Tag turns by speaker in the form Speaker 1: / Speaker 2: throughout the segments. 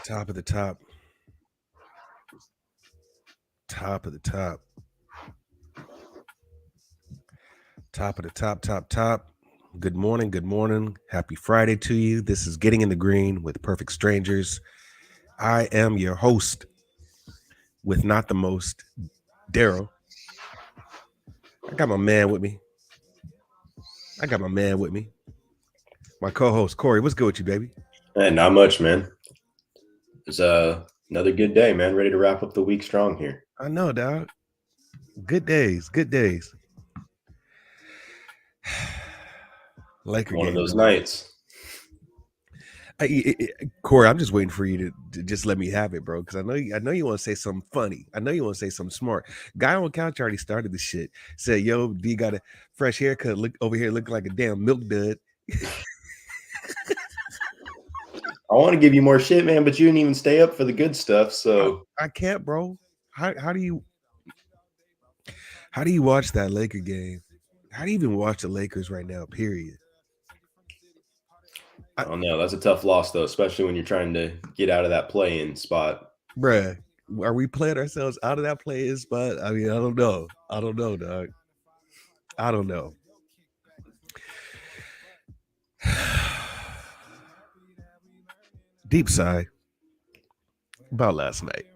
Speaker 1: Top of the top. Top of the top. Top of the top. Good morning. Good morning. Happy Friday to you. This is Getting in the Green with Perfect Strangers. I am your host with not the most, Daryl. I got my man with me. My co-host, Corey. What's good with you, baby?
Speaker 2: Hey, not much, man. It's another good day, man. Ready to wrap up the week strong here.
Speaker 1: I know, dog. Good days. Laker
Speaker 2: One of
Speaker 1: game,
Speaker 2: those
Speaker 1: dog.
Speaker 2: nights.
Speaker 1: Corey, I'm just waiting for you to just let me have it, bro. Because I know you want to say something funny. I know you want to say something smart. Guy on couch already started the shit. Said, "Yo, D got a fresh haircut. Look over here, looking like a damn milk dud."
Speaker 2: I want to give you more shit, man, but you didn't even stay up for the good stuff. So
Speaker 1: I can't, bro. How do you watch that Laker game? How do you even watch the Lakers right now? Period.
Speaker 2: I don't know. That's a tough loss, though, especially when you're trying to get out of that play-in spot.
Speaker 1: Bruh, are we playing ourselves out of that play-in spot? I mean, I don't know, dog. I don't know. Deep sigh about last night.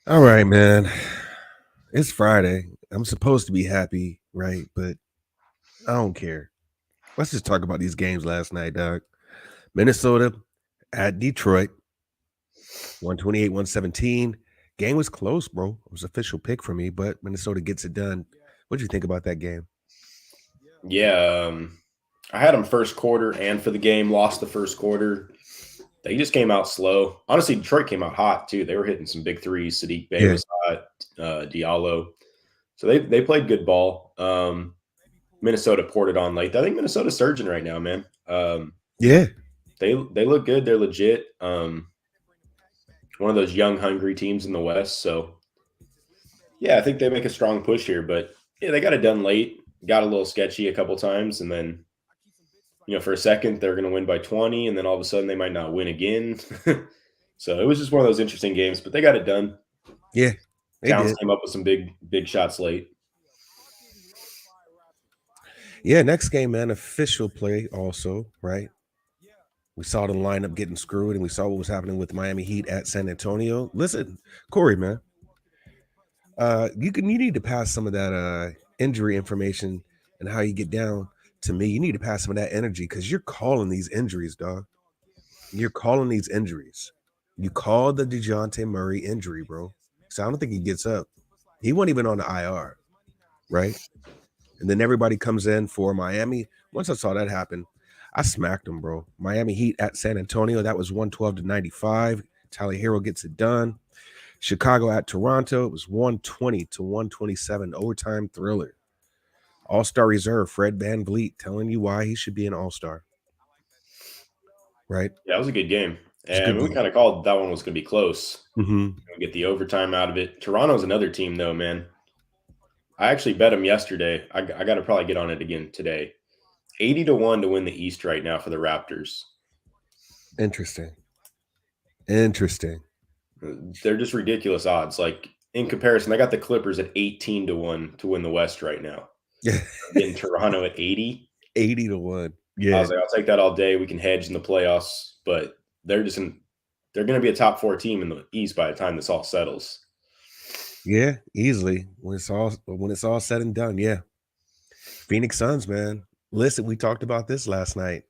Speaker 1: All right, man. It's Friday. I'm supposed to be happy, right? But I don't care. Let's just talk about these games last night, dog. Minnesota at Detroit, 128-117. Game was close, bro. It was official pick for me, but Minnesota gets it done. What'd you think about that game?
Speaker 2: Yeah, I had them first quarter and for the game, lost the first quarter. They just came out slow. Honestly, Detroit came out hot, too. They were hitting some big threes. Sadiq Bey was hot, Diallo. So they played good ball. Minnesota poured it on late. I think Minnesota's surging right now, man.
Speaker 1: Yeah.
Speaker 2: They look good. They're legit. One of those young, hungry teams in the West. So, yeah, I think they make a strong push here. But, yeah, they got it done late. Got a little sketchy a couple times. And then, for a second, they're going to win by 20. And then all of a sudden, they might not win again. So, it was just one of those interesting games. But they got it done.
Speaker 1: Yeah, they
Speaker 2: Towns
Speaker 1: did.
Speaker 2: came up with some big shots late.
Speaker 1: Yeah, next game, man, official play also, right? We saw the lineup getting screwed, and we saw what was happening with Miami Heat at San Antonio. Listen, Corey, man, you need to pass some of that injury information and how you get down to me. You need to pass some of that energy because you're calling these injuries, dog. You're calling these injuries. You called the DeJounte Murray injury, bro. So I don't think he gets up. He wasn't even on the IR, right? And then everybody comes in for Miami. Once I saw that happen, I smacked them, bro. Miami Heat at San Antonio. That was 112-95. Tyler Hero gets it done. Chicago at Toronto. It was 120-127. Overtime thriller. All-star reserve, Fred VanVleet, telling you why he should be an all-star. Right?
Speaker 2: Yeah, that was a good game. And we kind of called that one was going to be close.
Speaker 1: Mm-hmm.
Speaker 2: Get the overtime out of it. Toronto's another team, though, man. I actually bet them yesterday. I got to probably get on it again today. 80-1 to win the East right now for the Raptors.
Speaker 1: Interesting.
Speaker 2: They're just ridiculous odds. Like, in comparison, I got the Clippers at 18-1 to win the West right now.
Speaker 1: Yeah.
Speaker 2: In Toronto at 80.
Speaker 1: 80-1. Yeah.
Speaker 2: I was like, I'll take that all day. We can hedge in the playoffs. But they're going to be a top 4 team in the East by the time this all settles.
Speaker 1: Yeah, easily. When it's all said and done, yeah. Phoenix Suns, man. Listen, we talked about this last night.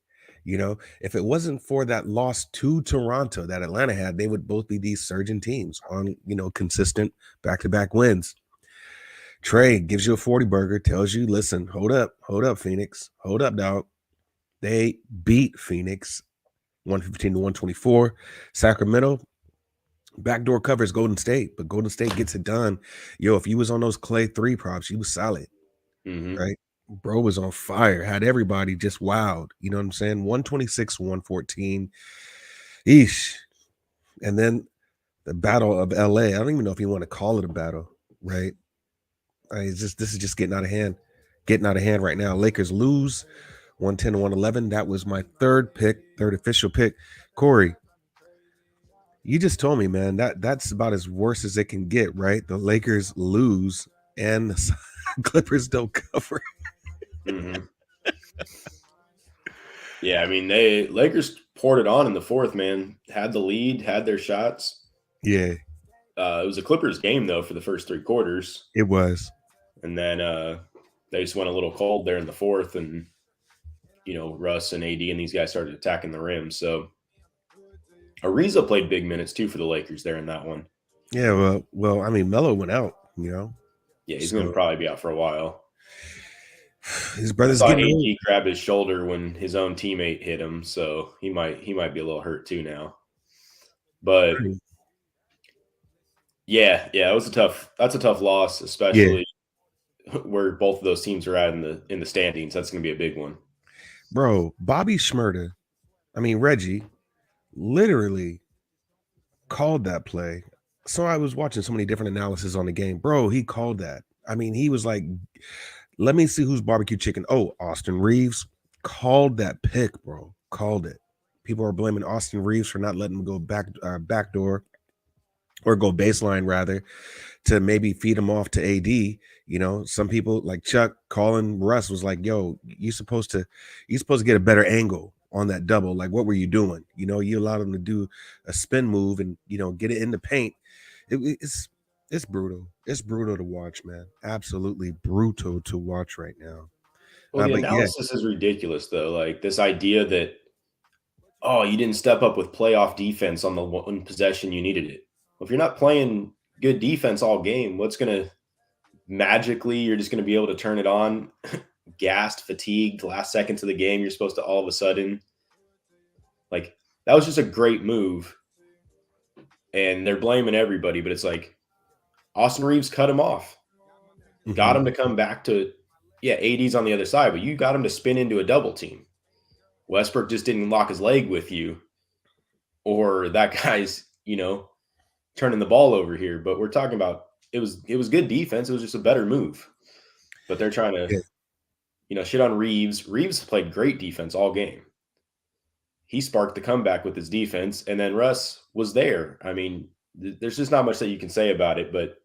Speaker 1: If it wasn't for that loss to Toronto that Atlanta had, they would both be these surging teams on, consistent back-to-back wins. Trey gives you a 40 burger, tells you, listen, hold up, Phoenix. Hold up, dog. They beat Phoenix 115-124. Sacramento, backdoor covers Golden State, but Golden State gets it done. Yo, if you was on those Clay 3 props, you was solid, right? Bro was on fire, had everybody just wowed. You know what I'm saying? 126-114. Eesh. And then the Battle of LA. I don't even know if you want to call it a battle, right? This is just getting out of hand. Getting out of hand right now. Lakers lose 110 to 111. That was my third official pick. Corey, you just told me, man, that's about as worse as it can get, right? The Lakers lose and the Clippers don't cover.
Speaker 2: Mm-hmm. Yeah, I mean, they Lakers poured it on in the fourth, man. Had the lead, had their shots.
Speaker 1: Yeah,
Speaker 2: It was a Clippers game though for the first three quarters,
Speaker 1: it was.
Speaker 2: and then they just went a little cold there in the fourth, and Russ and AD and these guys started attacking the rim. So Ariza played big minutes too for the Lakers there in that one.
Speaker 1: Yeah, well, I mean, Melo went out, you know.
Speaker 2: Yeah, he's going to
Speaker 1: So
Speaker 2: probably be out for a while.
Speaker 1: his
Speaker 2: I
Speaker 1: brother's
Speaker 2: saw
Speaker 1: getting old.
Speaker 2: AD grab his shoulder when his own teammate hit him, so he might be a little hurt too now. But yeah, that's a tough loss,
Speaker 1: Yeah,
Speaker 2: especially where both of those teams are at in the standings. That's going to be a big one.
Speaker 1: bro, Bobby Schmurda, I mean Reggie, literally called that play. So I was watching so many different analysis on the game. Bro, he called that. I mean, he was like, let me see who's barbecue chicken. Oh, Austin Reeves called that pick, bro. Called it. People are blaming Austin Reeves for not letting him go back door or go baseline rather to maybe feed him off to AD. Some people like Chuck calling Russ was like, "Yo, you supposed to get a better angle on that double. Like, what were you doing? You allowed him to do a spin move and get it in the paint. It's brutal. It's brutal to watch, man. Absolutely brutal to watch right now.
Speaker 2: Well, the
Speaker 1: But yeah,
Speaker 2: analysis is ridiculous though. Like this idea that you didn't step up with playoff defense on the one possession you needed it. Well, if you're not playing good defense all game, what's going to magically you're just going to be able to turn it on gassed, fatigued, last seconds of the game, you're supposed to all of a sudden like that was just a great move. And they're blaming everybody, but it's like Austin Reeves cut him off, got him to come back to AD's on the other side, but you got him to spin into a double team. Westbrook just didn't lock his leg with you, or that guy's, turning the ball over here. But we're talking about it was good defense. It was just a better move. But they're trying to, shit on Reeves. Reeves played great defense all game. He sparked the comeback with his defense, and then Russ was there. I mean, there's just not much that you can say about it. But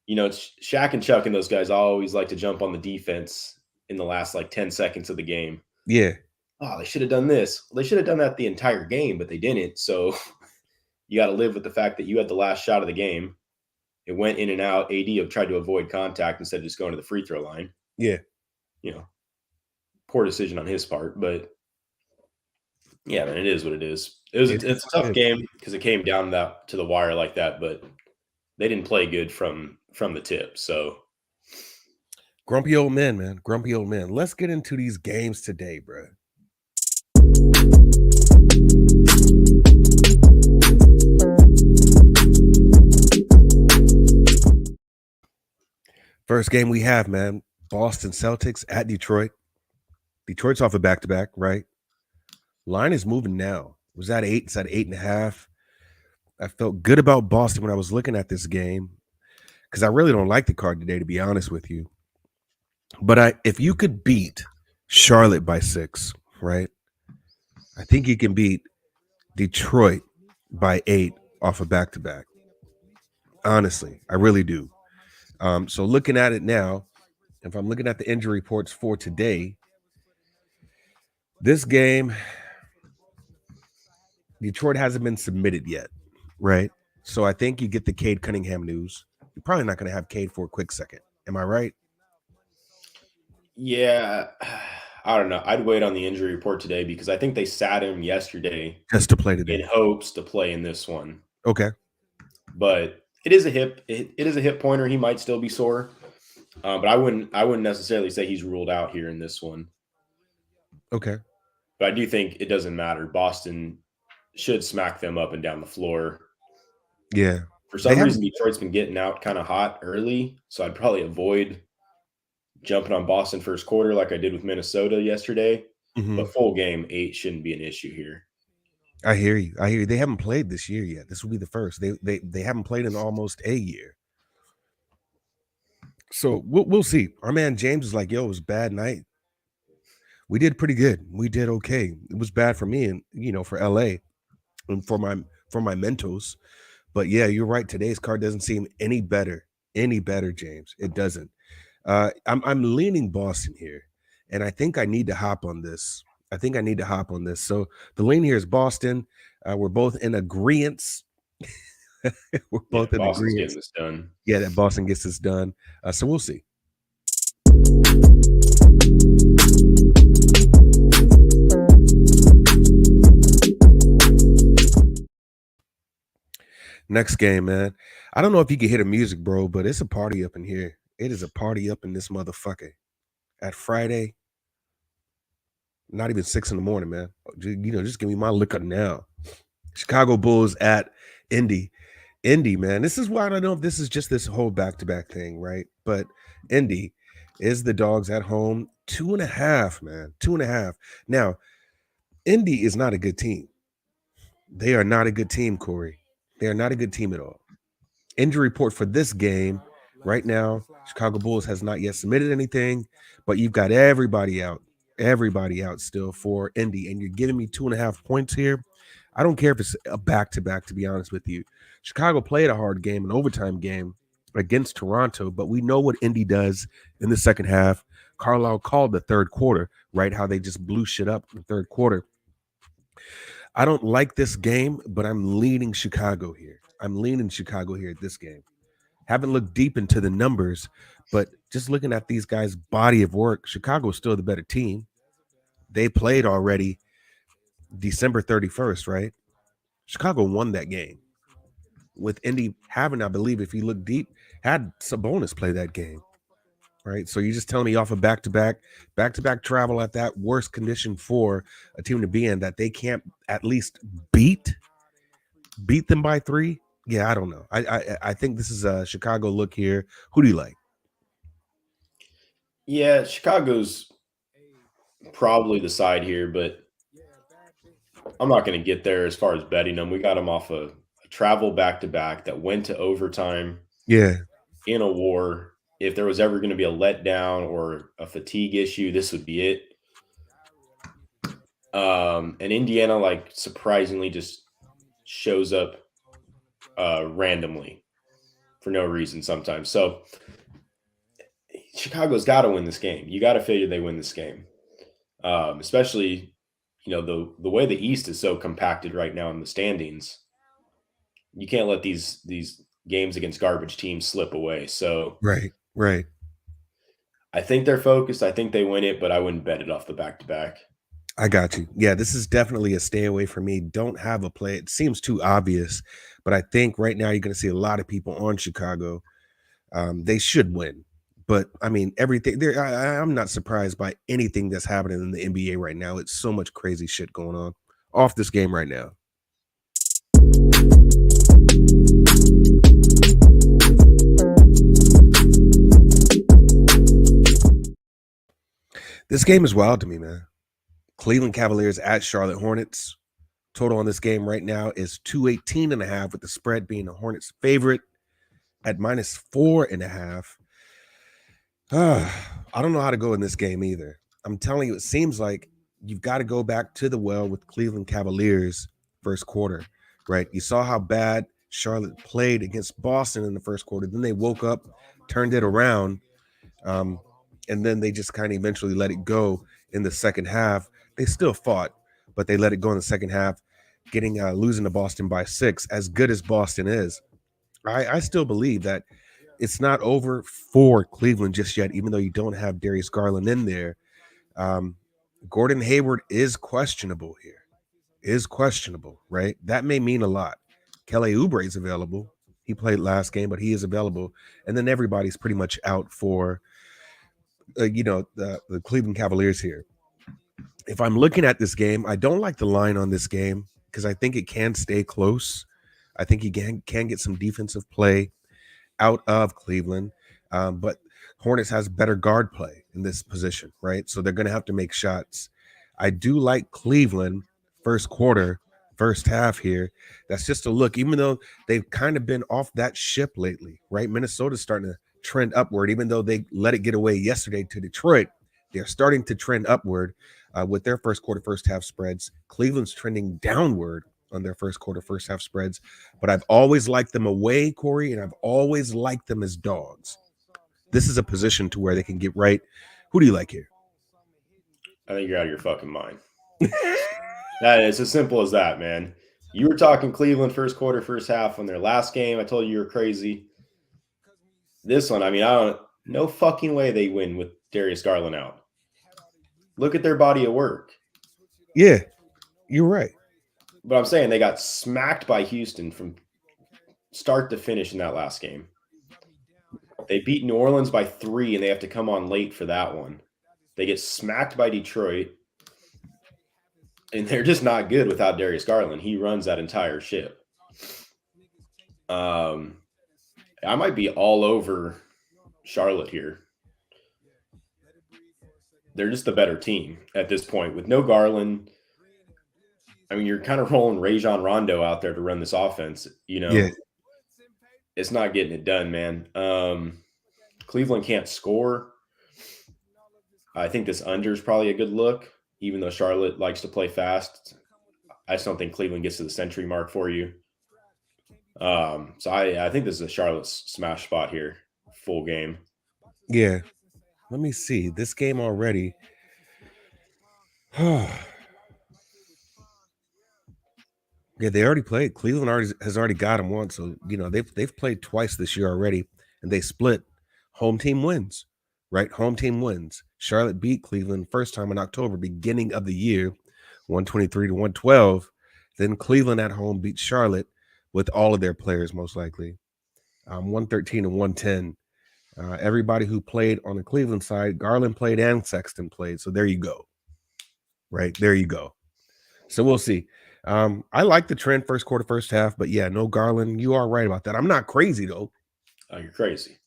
Speaker 2: it's Shaq and Chuck and those guys always like to jump on the defense in the last like 10 seconds of the game.
Speaker 1: Yeah.
Speaker 2: Oh, they should have done this. Well, they should have done that the entire game, but they didn't. So you got to live with the fact that you had the last shot of the game. It went in and out. AD tried to avoid contact instead of just going to the free throw line.
Speaker 1: Yeah.
Speaker 2: Poor decision on his part, but yeah, man, it is what it is. It's a tough game because it came down to the wire like that, but they didn't play good from the tip. So
Speaker 1: grumpy old man, man. Grumpy old man. Let's get into these games today, bro. First game we have, man. Boston Celtics at Detroit. Detroit's off a back-to-back, right? Line is moving now. It was at 8. It's at 8.5. I felt good about Boston when I was looking at this game because I really don't like the card today, to be honest with you. But if you could beat Charlotte by 6, right? I think you can beat Detroit by 8 off a back-to-back. Honestly, I really do. So looking at it now, if I'm looking at the injury reports for today, this game, Detroit hasn't been submitted yet, right? So I think you get the Cade Cunningham news. You're probably not going to have Cade for a quick second. Am I right?
Speaker 2: Yeah, I don't know. I'd wait on the injury report today because I think they sat him yesterday
Speaker 1: just to play today
Speaker 2: in hopes to play in this one.
Speaker 1: Okay.
Speaker 2: But it is a hip. It is a hip pointer. He might still be sore, but I wouldn't necessarily say he's ruled out here in this one.
Speaker 1: Okay.
Speaker 2: But I do think it doesn't matter. Boston should smack them up and down the floor.
Speaker 1: Yeah.
Speaker 2: For some reason, Detroit's been getting out kind of hot early, so I'd probably avoid jumping on Boston first quarter like I did with Minnesota yesterday. But full game 8 shouldn't be an issue here.
Speaker 1: I hear you. I hear you. They haven't played this year yet. This will be the first. They haven't played in almost a year. So we'll see. Our man James is like, yo, it was a bad night. We did pretty good. We did okay. It was bad for me and for LA and for my Mentos. But yeah, you're right. Today's card doesn't seem any better. Any better, James. It doesn't. I'm leaning Boston here, and I think I need to hop on this. I think I need to hop on this. So the lean here is Boston. We're both in agreement. We're
Speaker 2: Yeah,
Speaker 1: both in
Speaker 2: Boston's
Speaker 1: agreement.
Speaker 2: getting this done.
Speaker 1: Yeah, that Boston gets this done. So we'll see. Next game, man. I don't know if you can hear the music, bro, but it's a party up in here. It is a party up in this motherfucker. At Friday, not even 6 in the morning, man. Just give me my liquor now. Chicago Bulls at Indy. Indy, man. This is why I don't know if this is just this whole back-to-back thing, right? But Indy is the dogs at home. 2.5, man. 2.5. Now, Indy is not a good team. They are not a good team, Corey. They are not a good team at all. Injury report for this game right now, Chicago Bulls has not yet submitted anything, but you've got everybody out still for Indy, and you're giving me 2.5 points here. I don't care if it's a back-to-back, to be honest with you. Chicago played a hard game, an overtime game against Toronto, but we know what Indy does in the second half. Carlisle called the third quarter, right? How they just blew shit up in the third quarter. I don't like this game, but I'm leaning Chicago here. I'm leaning Chicago here at this game. Haven't looked deep into the numbers, but just looking at these guys' body of work, Chicago is still the better team. They played already December 31st, right? Chicago won that game. With Indy having, I believe, if you look deep, had Sabonis play that game, right? So you're just telling me off of back-to-back travel at that worst condition for a team to be in that they can't at least beat them by 3? Yeah, I don't know. I think this is a Chicago look here. Who do you like?
Speaker 2: Yeah, Chicago's probably the side here, but I'm not going to get there as far as betting them. We got them off a travel back to back that went to overtime
Speaker 1: Yeah,
Speaker 2: in a war. If there was ever going to be a letdown or a fatigue issue, this would be it. And Indiana, like, surprisingly just shows up randomly for no reason sometimes. So Chicago's got to win this game. You got to figure they win this game, especially the way the East is so compacted right now in the standings. You can't let these games against garbage teams slip away. So
Speaker 1: right.
Speaker 2: I think they're focused. I think they win it, but I wouldn't bet it off the back to back.
Speaker 1: I got you. Yeah, this is definitely a stay away for me. Don't have a play. It seems too obvious, but I think right now you're going to see a lot of people on Chicago. They should win, but I mean everything. I'm not surprised by anything that's happening in the NBA right now. It's so much crazy shit going on off this game right now. This game is wild to me, man. Cleveland Cavaliers at Charlotte Hornets. Total on this game right now is 218.5, with the spread being the Hornets' favorite at -4.5. I don't know how to go in this game either. I'm telling you, it seems like you've got to go back to the well with Cleveland Cavaliers first quarter, right? You saw how bad Charlotte played against Boston in the first quarter. Then they woke up, turned it around, and then they just kind of eventually let it go in the second half. They still fought, but they let it go in the second half, getting losing to Boston by 6. As good as Boston is, I still believe that it's not over for Cleveland just yet, even though you don't have Darius Garland in there. Um, Gordon Hayward is questionable here. Is questionable, right? That may mean a lot. Kelly Oubre is available. He played last game, but he is available. And then everybody's pretty much out for, the Cleveland Cavaliers here. If I'm looking at this game, I don't like the line on this game because I think it can stay close. I think he can get some defensive play out of Cleveland. But Hornets has better guard play in this position, right? So they're going to have to make shots. I do like Cleveland first quarter first half here. That's just a look, even though they've kind of been off that ship lately, right? Minnesota's starting to trend upward, even though they let it get away yesterday to Detroit. They're starting to trend upward with their first quarter, first half spreads. Cleveland's trending downward on their first quarter, first half spreads. But I've always liked them away, Corey, and I've always liked them as dogs. This is a position to where they can get right. Who do you like here?
Speaker 2: I think you're out of your fucking mind. That is as simple as that, man. You were talking Cleveland first quarter, first half on their last game. I told you were crazy. This one, I mean, no fucking way they win with Darius Garland out. Look at their body of work.
Speaker 1: Yeah, you're right.
Speaker 2: But I'm saying they got smacked by Houston from start to finish in that last game. They beat New Orleans by 3, and they have to come on late for that one. They get smacked by Detroit, and they're just not good without Darius Garland. He runs that entire ship. I might be all over Charlotte here. They're just the better team at this point. With no Garland, I mean, you're kind of rolling Rajon Rondo out there to run this offense.
Speaker 1: Yeah.
Speaker 2: It's not getting it done, man. Cleveland can't score. I think this under is probably a good look, even though Charlotte likes to play fast. I just don't think Cleveland gets to the century mark for you. So I think this is a Charlotte smash spot here, full game.
Speaker 1: Yeah. Let me see. This game already. Yeah, they already played. Cleveland has already got them once, so they've played twice this year already, and they split. Home team wins, right? Home team wins. Charlotte beat Cleveland first time in October, beginning of the year, 123 to 112. Then Cleveland at home beat Charlotte with all of their players, most likely, 113 and 110. Everybody who played on the Cleveland side, Garland played and Sexton played. So there you go. Right there you go. So we'll see. I like the trend first quarter, first half, but yeah, no Garland. You are right about that. I'm not crazy though.
Speaker 2: Oh, you're crazy.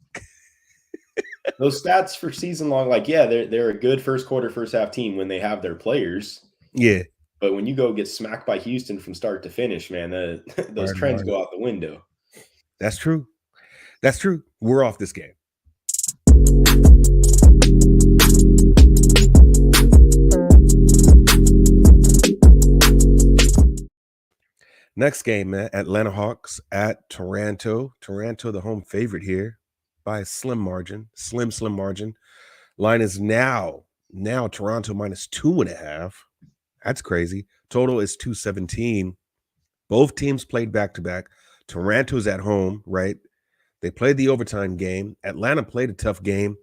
Speaker 2: Those stats for season long, like, yeah, they're a good first quarter, first half team when they have their players.
Speaker 1: Yeah.
Speaker 2: But when you go get smacked by Houston from start to finish, man, those trends go out the window.
Speaker 1: That's true. That's true. We're off this game. Next game, man, Atlanta Hawks at Toronto. Toronto, the home favorite here by a slim margin, slim margin. Line is now Toronto minus 2.5. That's crazy. Total is 217. Both teams played back-to-back. Toronto's at home, right? They played the overtime game. Atlanta played a tough game.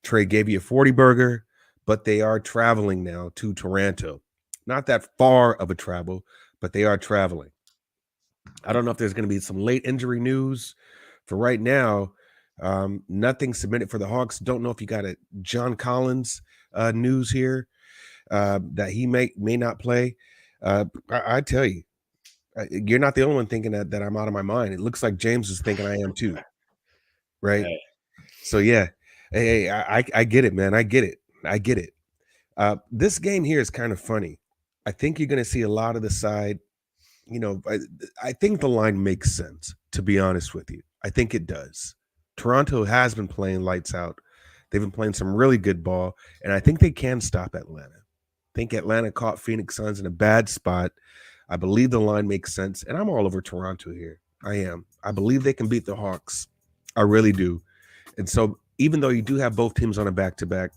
Speaker 1: Trey gave you a 40 burger, but they are traveling now to Toronto. Not that far of a travel, but they are traveling. I don't know if there's going to be some late injury news. For right now, nothing submitted for the Hawks. Don't know if you got a John Collins news here that he may not play. I tell you, you're not the only one thinking that I'm out of my mind. It looks like James is thinking I am too. Right? Hey. So, yeah. Hey, I get it, man. I get it. This game here is kind of funny. I think you're going to see a lot of the side. I think the line makes sense, to be honest with you. I think it does. Toronto has been playing lights out. They've been playing some really good ball, and I think they can stop Atlanta. I think Atlanta caught Phoenix Suns in a bad spot. I believe the line makes sense, and I'm all over Toronto here. I am. I believe they can beat the Hawks. I really do. And so even though you do have both teams on a back-to-back,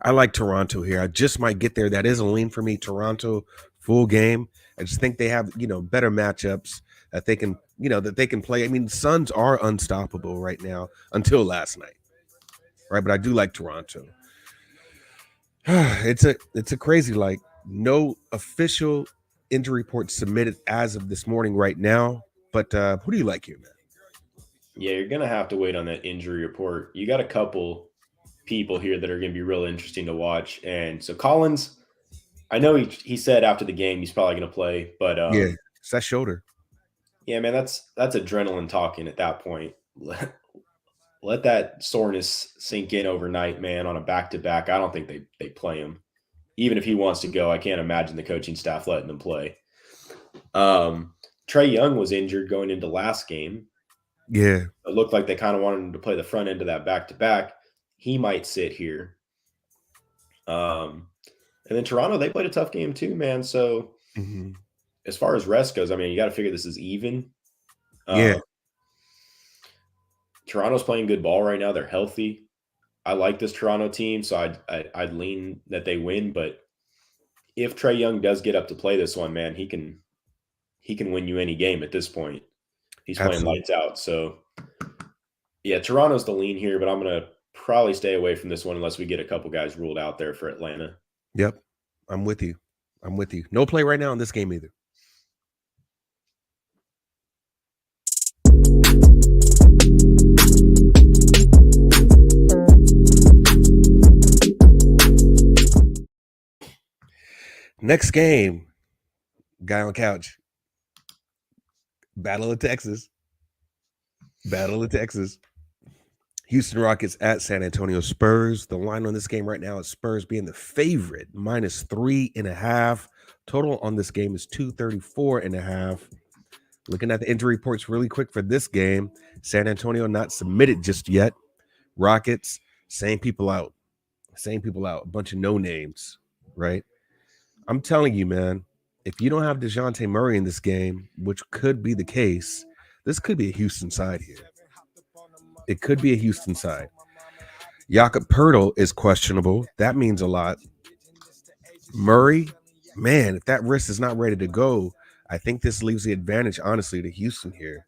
Speaker 1: I like Toronto here. I just might get there. That is a lean for me. Toronto, full game. I just think they have, better matchups that they can play. I mean, the Suns are unstoppable right now until last night, right? But I do like Toronto. It's a crazy, like, no official injury report submitted as of this morning right now. But who do you like here, man?
Speaker 2: Yeah, you're going to have to wait on that injury report. You got a couple people here that are going to be real interesting to watch. And so Collins, I know he said after the game he's probably going to play, but
Speaker 1: yeah, it's that shoulder.
Speaker 2: Yeah, man, that's adrenaline talking at that point. Let that soreness sink in overnight, man. On a back-to-back, I don't think they play him. Even if he wants to go, I can't imagine the coaching staff letting him play. Trae Young was injured going into last game.
Speaker 1: Yeah.
Speaker 2: It looked like they kind of wanted him to play the front end of that back to back. He might sit here. And then Toronto, they played a tough game too, man. So as far as rest goes, I mean, you got to figure this is even.
Speaker 1: Yeah.
Speaker 2: Toronto's playing good ball right now. They're healthy. I like this Toronto team, so I'd lean that they win. But if Trae Young does get up to play this one, man, he can win you any game at this point. He's playing lights out. So yeah, Toronto's the lean here, but I'm gonna probably stay away from this one unless we get a couple guys ruled out there for Atlanta.
Speaker 1: Yep. I'm with you. No play right now in this game either. Next game, guy on couch. Battle of Texas. Houston Rockets at San Antonio Spurs. The line on this game right now is Spurs being the favorite, -3.5. Total on this game is 234.5. Looking at the injury reports really quick for this game, San Antonio not submitted just yet. Rockets, same people out. A bunch of no names, right? I'm telling you, man, if you don't have DeJounte Murray in this game, which could be the case, this could be a Houston side here. It could be a Houston side. Jakob Poeltl is questionable. That means a lot. Murray, man, if that wrist is not ready to go, I think this leaves the advantage, honestly, to Houston here.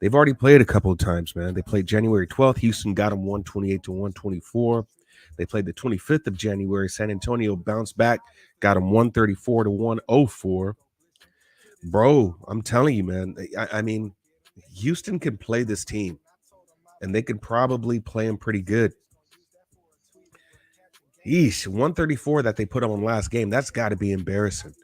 Speaker 1: They've already played a couple of times, man. They played January 12th. Houston got them 128-124. They played the 25th of January. San Antonio bounced back, got them 134-104. Bro, I'm telling you, man. I mean, Houston can play this team, and they can probably play them pretty good. Yeesh, 134 that they put on last game, that's got to be embarrassing.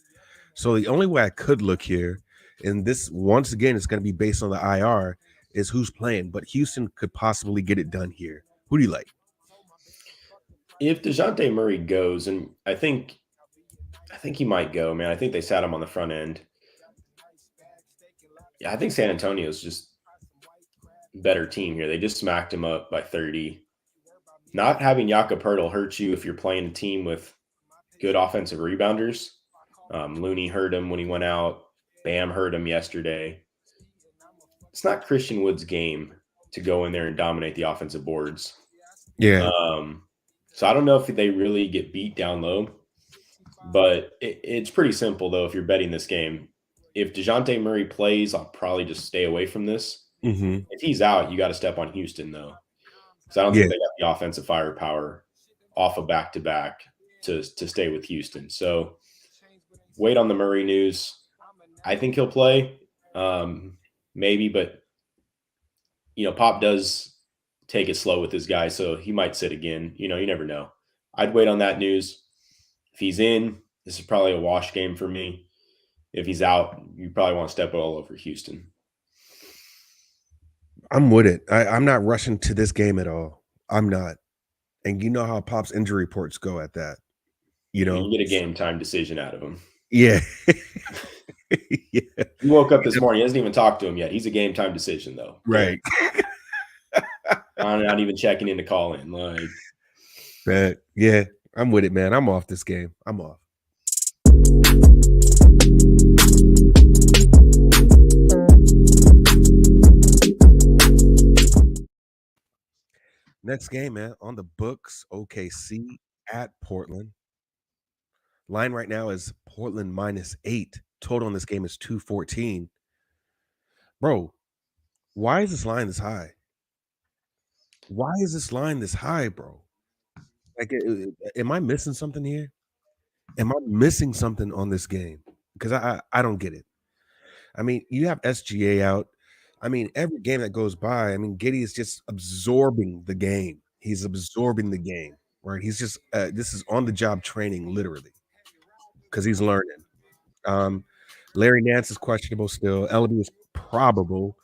Speaker 1: So the only way I could look here, and this once again is going to be based on the IR, is who's playing. But Houston could possibly get it done here. Who do you like?
Speaker 2: If DeJounte Murray goes, and I think he might go, man. I think they sat him on the front end. Yeah, I think San Antonio is just better team here. They just smacked him up by 30. Not having Jakob Poeltl hurt you if you're playing a team with good offensive rebounders. Looney hurt him when he went out. Bam hurt him yesterday. It's not Christian Wood's game to go in there and dominate the offensive boards.
Speaker 1: Yeah.
Speaker 2: So I don't know if they really get beat down low, but it's pretty simple, though, if you're betting this game. If DeJounte Murray plays, I'll probably just stay away from this. If he's out, you got to step on Houston, though, because I don't think they got the offensive firepower off of back-to-back to stay with Houston. So wait on the Murray news. I think he'll play, maybe, but, Pop does take it slow with this guy, so he might sit again. You never know. I'd wait on that news. If he's in, this is probably a wash game for me. If he's out, you probably want to step all over Houston.
Speaker 1: I'm with it. I'm not rushing to this game at all. I'm not. And you know how Pop's injury reports go at that. You
Speaker 2: get a game time decision out of him.
Speaker 1: Yeah.
Speaker 2: Yeah. He woke up this morning. He hasn't even talked to him yet. He's a game time decision, though.
Speaker 1: Right.
Speaker 2: I'm not even checking in to call in.
Speaker 1: Yeah, I'm with it, man. I'm off this game. I'm off. Next game, man, on the books, OKC at Portland. Line right now is Portland -8. Total on this game is 214. Bro, why is this line this high? Why is this line this high, bro? Like, am I missing something here? Am I missing something on this game? Because I don't get it. I mean, you have SGA out. I mean, every game that goes by, I mean, Giddey is just absorbing the game. He's absorbing the game, right? He's just this is on the job training, literally, because he's learning. Larry Nance is questionable still. Ellaby is probable.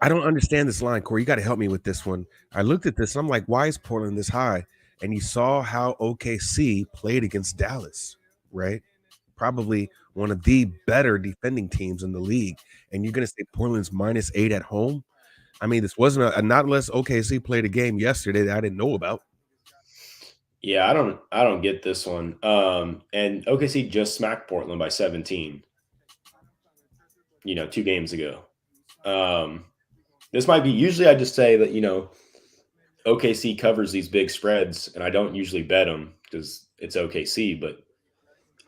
Speaker 1: I don't understand this line, Corey. You got to help me with this one. I looked at this and I'm like, why is Portland this high? and you saw how OKC played against Dallas, right? Probably one of the better defending teams in the league. And you're going to say Portland's -8 at home? I mean, this wasn't a not unless OKC played a game yesterday that I didn't know about.
Speaker 2: Yeah, I don't get this one. And OKC just smacked Portland by 17, 2 games ago. This might be usually I just say that, OKC covers these big spreads, and I don't usually bet them because it's OKC, but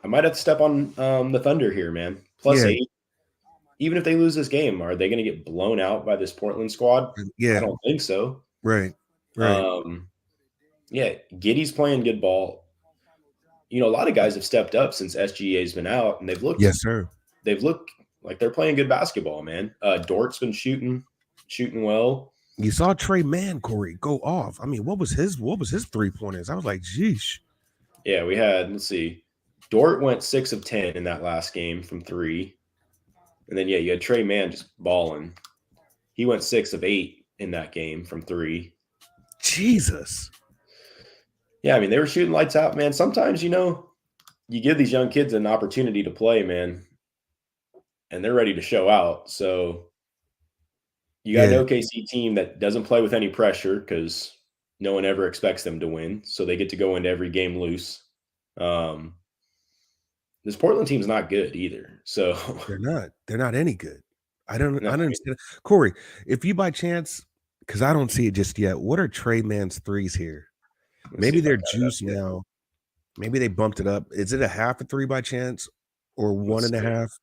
Speaker 2: I might have to step on the Thunder here, man. Plus
Speaker 1: Yeah,
Speaker 2: 8. Even if they lose this game, are they going to get blown out by this Portland squad? I
Speaker 1: yeah,
Speaker 2: don't think so.
Speaker 1: right, right.
Speaker 2: Um, yeah, Giddy's playing good ball. A lot of guys have stepped up since SGA's been out, and
Speaker 1: Yes, sir.
Speaker 2: they've looked like they're playing good basketball, man. Dort's been shooting well.
Speaker 1: You saw Trey Mann, Corey, go off. I mean, what was his 3-pointers? I was like, geesh.
Speaker 2: Yeah, let's see. Dort went 6 of 10 in that last game from 3. And then, you had Trey Mann just balling. He went 6 of 8 in that game from 3.
Speaker 1: Jesus.
Speaker 2: Yeah, I mean, they were shooting lights out, man. Sometimes, you give these young kids an opportunity to play, man, and they're ready to show out. So you got an
Speaker 1: Yeah,
Speaker 2: OKC team that doesn't play with any pressure because no one ever expects them to win. So they get to go into every game loose. This Portland team's not good either. So
Speaker 1: they're not. They're not any good. I don't
Speaker 2: no, I mean,
Speaker 1: understand. Corey, if you by chance, because I don't see it just yet, what are Trey Mann's threes here?
Speaker 2: let's see
Speaker 1: Maybe
Speaker 2: if I
Speaker 1: they're
Speaker 2: got it up
Speaker 1: juiced
Speaker 2: here.
Speaker 1: now. Maybe they bumped it up. Is it a half a three by chance or one
Speaker 2: Let's
Speaker 1: and a
Speaker 2: see.
Speaker 1: half?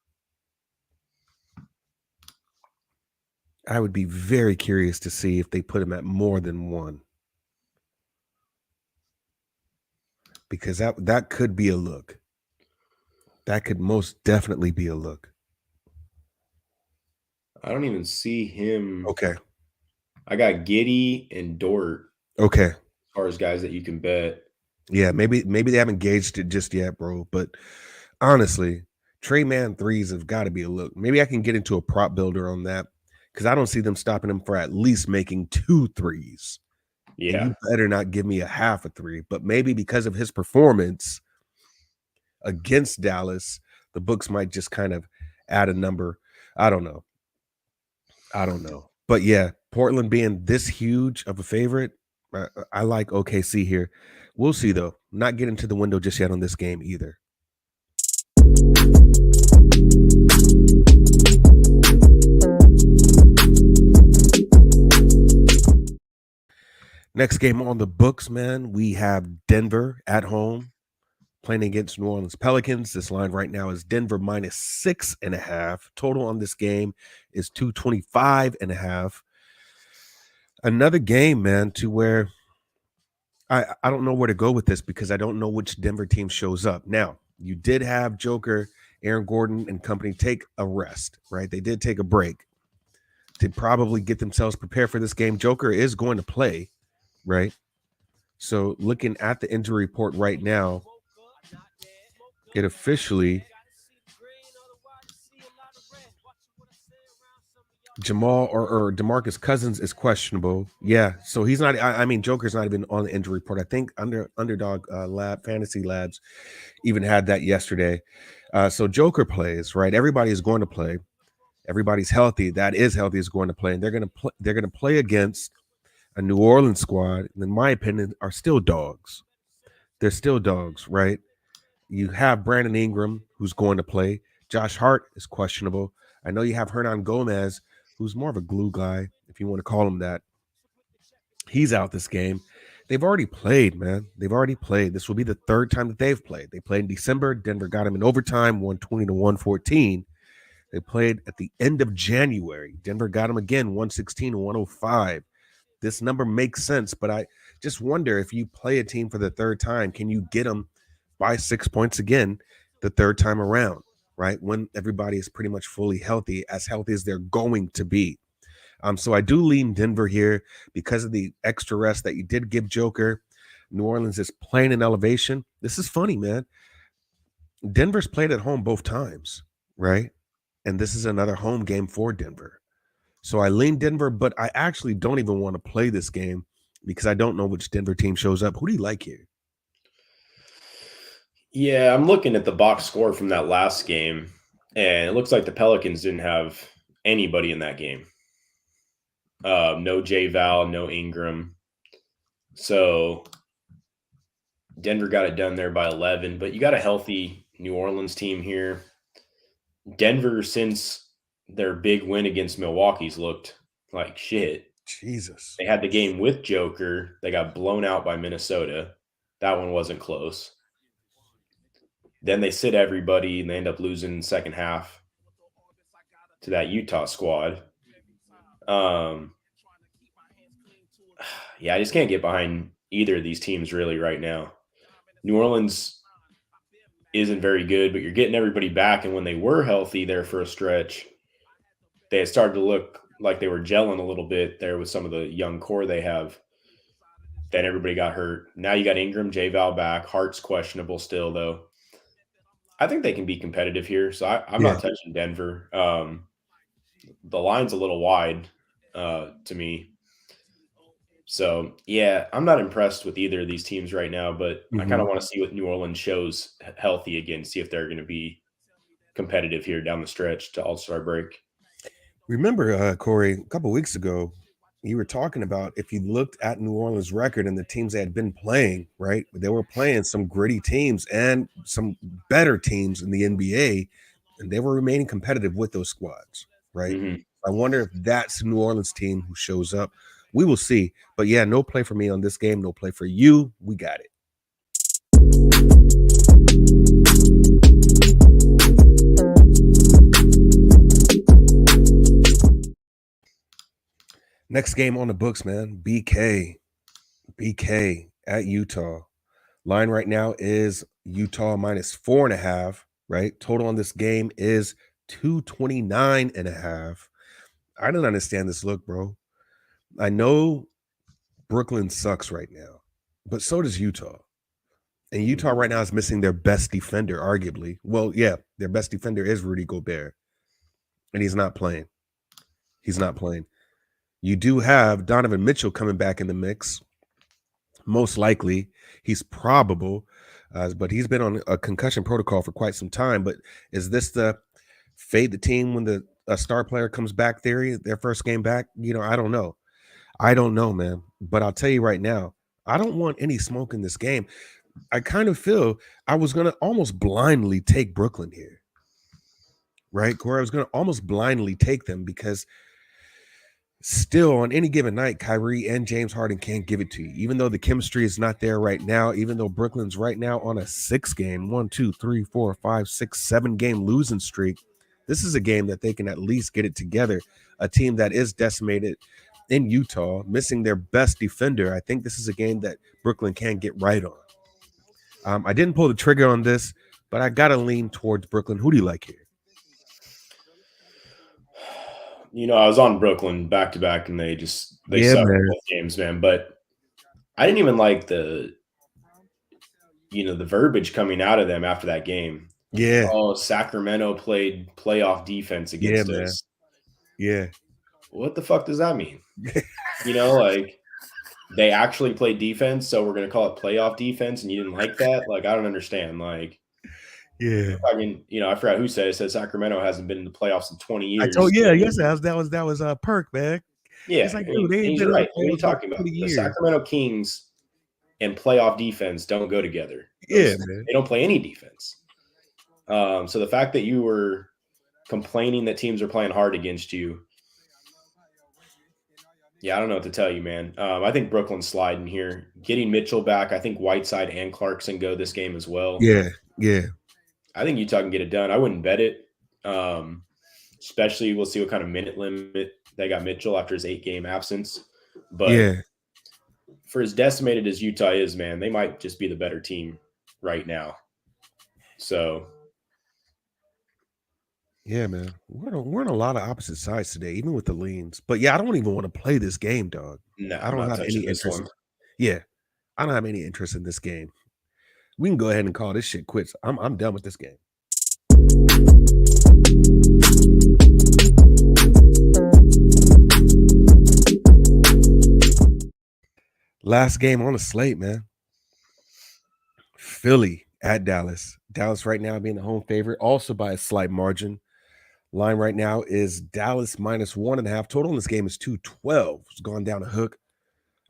Speaker 1: I would be very curious to see if they put him at more than one. Because that could be a look. That could most definitely be a look.
Speaker 2: I don't even see him.
Speaker 1: Okay.
Speaker 2: I got Giddy and Dort
Speaker 1: Okay.
Speaker 2: as far as guys that you can bet.
Speaker 1: Yeah, maybe they haven't gauged it just yet, bro. But honestly, Trey Man threes have got to be a look. Maybe I can get into a prop builder on that because I don't see them stopping him for at least making 2 threes. And
Speaker 2: Yeah.
Speaker 1: you better not give me a half a three. But maybe because of his performance against Dallas, the books might just kind of add a number. I don't know. But yeah, Portland being this huge of a favorite, I like OKC here. We'll see though. Not getting to the window just yet on this game either. Next game on the books, man, we have Denver at home playing against New Orleans Pelicans. This line right now is Denver -6.5. Total on this game is 225.5. Another game, man, to where I don't know where to go with this because I don't know which Denver team shows up. Now, you did have Joker, Aaron Gordon, and company take a rest, right? They did take a break to probably get themselves prepared for this game. Joker is going to play, right? So looking at the injury report right now, it officially Jamal or DeMarcus Cousins is questionable. Yeah, so he's not. I mean, Joker's not even on the injury report. I think Underdog Fantasy Labs even had that yesterday. So Joker plays, right? Everybody is going to play. Everybody's healthy. That is healthy is going to play, and they're going to play. They're going to play against a New Orleans squad. And in my opinion, are still dogs. They're still dogs, right? You have Brandon Ingram, who's going to play. Josh Hart is questionable. I know you have Hernan Gomez, who's more of a glue guy, if you want to call him that. He's out this game. They've already played, man. They've already played. This will be the third time that they've played. They played in December. Denver got him in overtime, 120-114. They played at the end of January. Denver got him again, 116-105. This number makes sense, but I just wonder if you play a team for the third time, can you get them by 6 points again the third time around, right? When everybody is pretty much fully healthy as they're going to be. So I do lean Denver here because of the extra rest that you did give Joker. New Orleans is playing in elevation. This is funny, man. Denver's played at home both times, right? And this is another home game for Denver. So I lean Denver, but I actually don't even want to play this game. because I don't know which Denver team shows up. Who do you like here?
Speaker 2: Yeah, I'm looking at the box score from that last game, and it looks like the Pelicans didn't have anybody in that game. No J Val, no Ingram. So Denver got it done there by 11, but you got a healthy New Orleans team here. Denver, since their big win against Milwaukee's looked like shit.
Speaker 1: Jesus.
Speaker 2: They had the game with Joker. They got blown out by Minnesota. That one wasn't close. Then they sit everybody, and they end up losing in the second half to that Utah squad. Yeah, I just can't get behind either of these teams really right now. New Orleans isn't very good, but you're getting everybody back. And when they were healthy there for a stretch, they had started to look like they were gelling a little bit there with some of the young core they have. Then everybody got hurt. Now you got Ingram, J-Val back. Hart's questionable still, though. I think they can be competitive here, so I'm not touching Denver. The line's a little wide to me. So, yeah, I'm not impressed with either of these teams right now, but I kind of want to see what New Orleans shows healthy again, see if they're going to be competitive here down the stretch to All-Star break.
Speaker 1: Remember, Corey, a couple weeks ago, you were talking about if you looked at New Orleans' record and the teams they had been playing, right? They were playing some gritty teams and some better teams in the NBA, and they were remaining competitive with those squads, right? I wonder if that's the New Orleans team who shows up. We will see. But yeah, no play for me on this game. No play for you. We got it. Next game on the books, man. BK at Utah. Line right now is Utah minus 4.5, right? Total on this game is 229.5. I don't understand this look, bro. I know Brooklyn sucks right now, but so does Utah. And Utah right now is missing their best defender, arguably. Well, yeah, their best defender is Rudy Gobert, and he's not playing. You do have Donovan Mitchell coming back in the mix. Most likely, he's probable, but he's been on a concussion protocol for quite some time. But is this the fade the team when a star player comes back theory, their first game back? I don't know. I don't know, man. But I'll tell you right now, I don't want any smoke in this game. I kind of feel I was going to almost blindly take Brooklyn here, right? Corey, I was going to almost blindly take them because still on any given night, Kyrie and James Harden can't give it to you, even though the chemistry is not there right now, even though Brooklyn's right now on a 6-game, 7-game losing streak. This is a game that they can at least get it together. A team that is decimated in Utah, missing their best defender. I think this is a game that Brooklyn can get right on. I didn't pull the trigger on this, but I got to lean towards Brooklyn. Who do you like here?
Speaker 2: I was on Brooklyn back-to-back, and they sucked both games, man. But I didn't even like the verbiage coming out of them after that game.
Speaker 1: Yeah.
Speaker 2: Oh, Sacramento played playoff defense against us.
Speaker 1: Yeah.
Speaker 2: What the fuck does that mean? Like they actually played defense, so we're going to call it playoff defense, and you didn't like that? Like, I don't understand. Like,
Speaker 1: yeah.
Speaker 2: I mean, I forgot who said it. Said Sacramento hasn't been in the playoffs in 20 years.
Speaker 1: That was Perk, man.
Speaker 2: Yeah, he's like, dude, he's right. What are you talking about? The Sacramento Kings and playoff defense don't go together. Man. They don't play any defense. So the fact that you were complaining that teams are playing hard against you, yeah, I don't know what to tell you, man. I think Brooklyn's sliding here. Getting Mitchell back, I think Whiteside and Clarkson go this game as well.
Speaker 1: Yeah.
Speaker 2: I think Utah can get it done. I wouldn't bet it. Especially we'll see what kind of minute limit they got Mitchell after his 8-game absence. But for as decimated as Utah is, man, they might just be the better team right now. So
Speaker 1: yeah, man, we're on a lot of opposite sides today, even with the leans. But yeah, I don't even want to play this game, dog.
Speaker 2: No,
Speaker 1: I don't have any interest. Yeah, I don't have any interest in this game. We can go ahead and call this shit quits. I'm done with this game. Last game on the slate, man. Philly at Dallas. Dallas right now being the home favorite, also by a slight margin. Line right now is Dallas -1.5. Total in this game is 212. It's gone down a hook.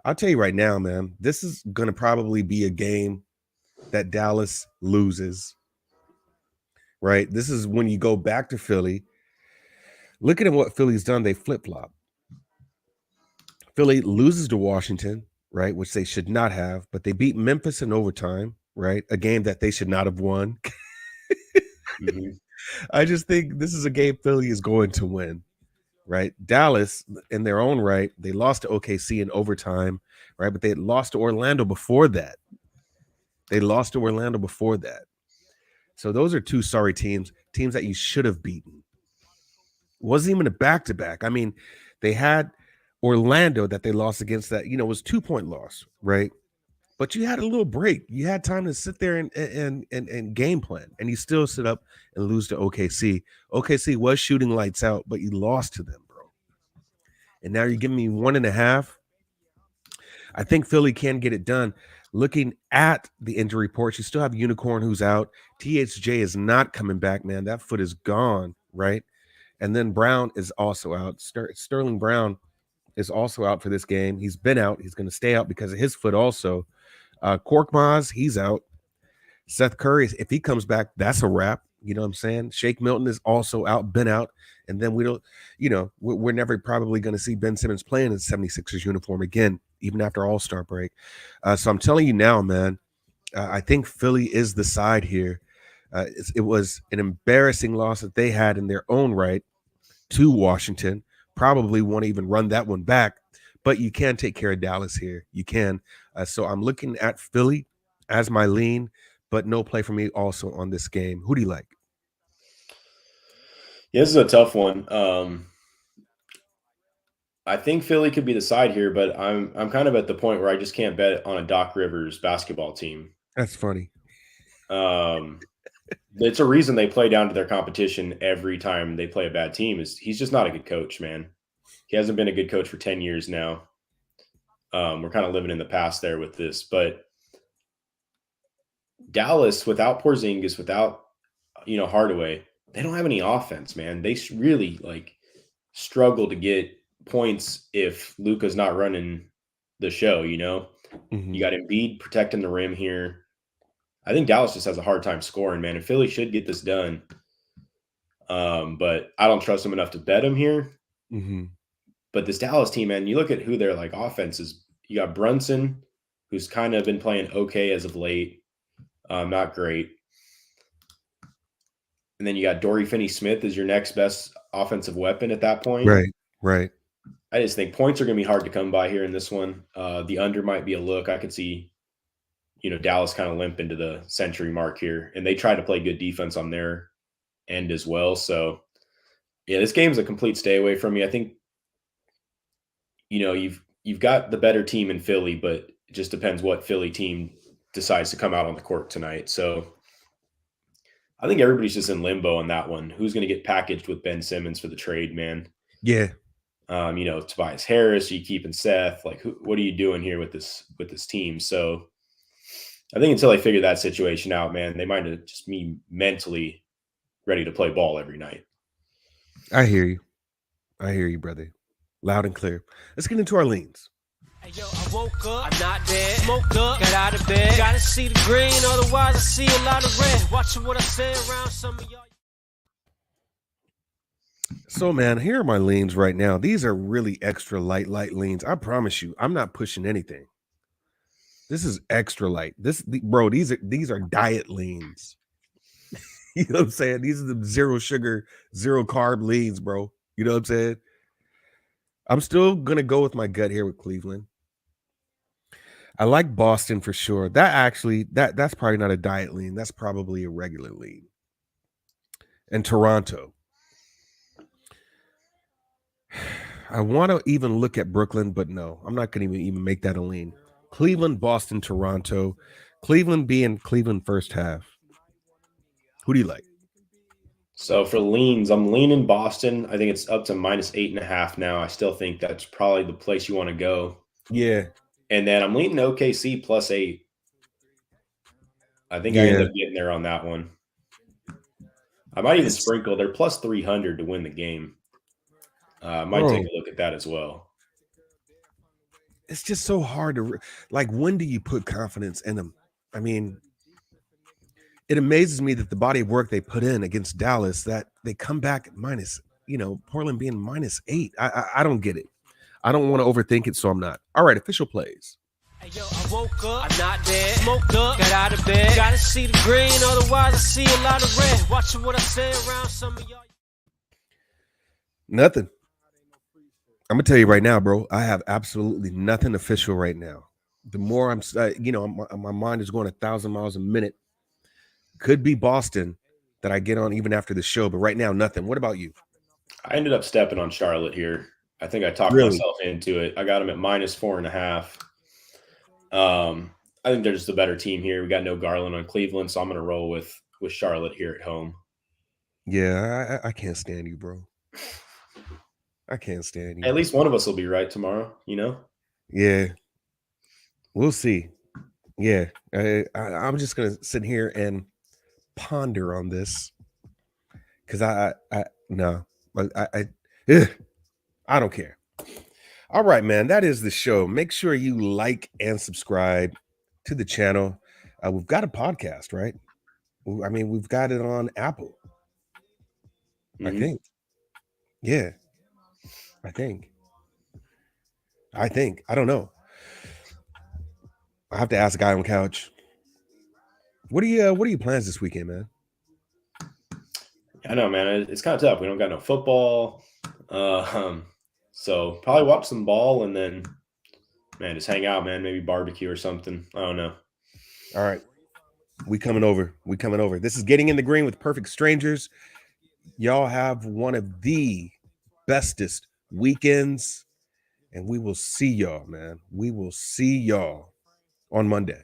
Speaker 1: I'll tell you right now, man, this is going to probably be a game that Dallas loses, right? This is when you go back to Philly. Look at what Philly's done. They flip-flop. Philly loses to Washington, right, which they should not have, but they beat Memphis in overtime, right? A game that they should not have won.
Speaker 2: Mm-hmm.
Speaker 1: I just think this is a game Philly is going to win, right? Dallas, in their own right, they lost to OKC in overtime, right? But they had lost to Orlando before that. So those are two sorry teams that you should have beaten. Wasn't even a back-to-back. I mean, they had Orlando that they lost against that, was 2-point loss, right? But you had a little break. You had time to sit there and game plan, and you still sit up and lose to OKC. OKC was shooting lights out, but you lost to them, bro. And now you're giving me 1.5. I think Philly can get it done. Looking at the injury reports, you still have Unicorn who's out. THJ is not coming back, man. That foot is gone, right? And then Brown is also out. Sterling Brown is also out for this game. He's been out. He's going to stay out because of his foot also. Korkmaz, he's out. Seth Curry, if he comes back, that's a wrap. You know what I'm saying? Shake Milton is also out, been out. And then we don't, we're never probably going to see Ben Simmons playing in 76ers uniform again, even after All-Star break. So I'm telling you now, man, I think Philly is the side here. It was an embarrassing loss that they had in their own right to Washington. Probably won't even run that one back, but you can take care of Dallas here. You can. So I'm looking at Philly as my lean, but no play for me also on this game. Who do you like?
Speaker 2: Yeah, this is a tough one. I think Philly could be the side here, but I'm kind of at the point where I just can't bet on a Doc Rivers basketball team.
Speaker 1: That's funny.
Speaker 2: It's a reason they play down to their competition every time they play a bad team. Is he's just not a good coach, man. He hasn't been a good coach for 10 years now. We're kind of living in the past there with this, but Dallas without Porzingis, without Hardaway, they don't have any offense, man. They really struggle to get points if Luka's not running the show.
Speaker 1: Mm-hmm.
Speaker 2: You got Embiid protecting the rim here. I think Dallas just has a hard time scoring, man. And Philly should get this done. But I don't trust them enough to bet them here.
Speaker 1: Mm-hmm.
Speaker 2: But this Dallas team, man, you look at who their offense is. You got Brunson, who's kind of been playing okay as of late. Not great. And then you got Dory Finney-Smith as your next best offensive weapon at that point.
Speaker 1: Right.
Speaker 2: I just think points are going to be hard to come by here in this one. The under might be a look. I could see, Dallas kind of limp into the century mark here. And they try to play good defense on their end as well. So, yeah, this game's a complete stay away from me. I think, you've got the better team in Philly, but it just depends what Philly team decides to come out on the court tonight. So I think everybody's just in limbo on that one. Who's going to get packaged with Ben Simmons for the trade, man?
Speaker 1: Yeah.
Speaker 2: Tobias Harris, are you keeping Seth? What are you doing here with this team? So I think until they figure that situation out, man, they might just be mentally ready to play ball every night.
Speaker 1: I hear you, brother. Loud and clear. Let's get into our leans.
Speaker 3: Hey, yo, I woke up, I'm not dead, smoked up, got out of bed, gotta see the green, otherwise I see a lot of red. Watching what I say around some of y'all.
Speaker 1: So, man, here are my leans right now. These are really extra light leans. I promise you, I'm not pushing anything. This is extra light. Bro, these are diet leans. You know what I'm saying? These are the zero sugar, zero carb leans, bro. You know what I'm saying? I'm still gonna go with my gut here with Cleveland. I like Boston for sure. That's probably not a diet lean. That's probably a regular lean. And Toronto. I want to even look at Brooklyn, but no, I'm not going to even make that a lean. Cleveland, Boston, Toronto. Cleveland being Cleveland first half. Who do you like?
Speaker 2: So for leans, I'm leaning Boston. I think it's up to -8.5 now. I still think that's probably the place you want to go.
Speaker 1: Yeah.
Speaker 2: And then I'm leaning OKC +8. I think I end up getting there on that one. I might even sprinkle. They're +300 to win the game. I might take a look at that as well.
Speaker 1: It's just so hard to like. When do you put confidence in them? I mean, it amazes me that the body of work they put in against Dallas, that they come back minus, Portland being -8. I don't get it. I don't want to overthink it, so I'm not. All right, official plays.
Speaker 3: Hey, yo, I woke up, I'm not dead. Smoked up, got out of bed. Gotta see the green, otherwise I see a lot of red. Watching what I say around some of y'all.
Speaker 1: Nothing. I'm gonna tell you right now, bro. I have absolutely nothing official right now. The more I'm, my mind is going 1,000 miles a minute. Could be Boston that I get on even after the show, but right now, nothing. What about you?
Speaker 2: I ended up stepping on Charlotte here. I think I talked myself into it. I got them at -4.5. I think they're just a better team here. We got no Garland on Cleveland, so I'm going to roll with Charlotte here at home.
Speaker 1: Yeah, I can't stand you, bro. I can't stand you.
Speaker 2: At least one of us will be right tomorrow,
Speaker 1: Yeah. We'll see. Yeah. I'm just going to sit here and ponder on this because I don't care. All right, man. That is the show. Make sure you like and subscribe to the channel. We've got a podcast, right? I mean, we've got it on Apple. I think. Yeah. I think. I don't know. I have to ask the guy on the couch. What are your plans this weekend, man?
Speaker 2: I know, man. It's kind of tough. We don't got no football. So probably watch some ball and then, man, just hang out, man. Maybe barbecue or something. I don't know.
Speaker 1: All right. We coming over. This is Getting in the Green with Perfect Strangers. Y'all have one of the bestest weekends, and we will see y'all, man. We will see y'all on Monday.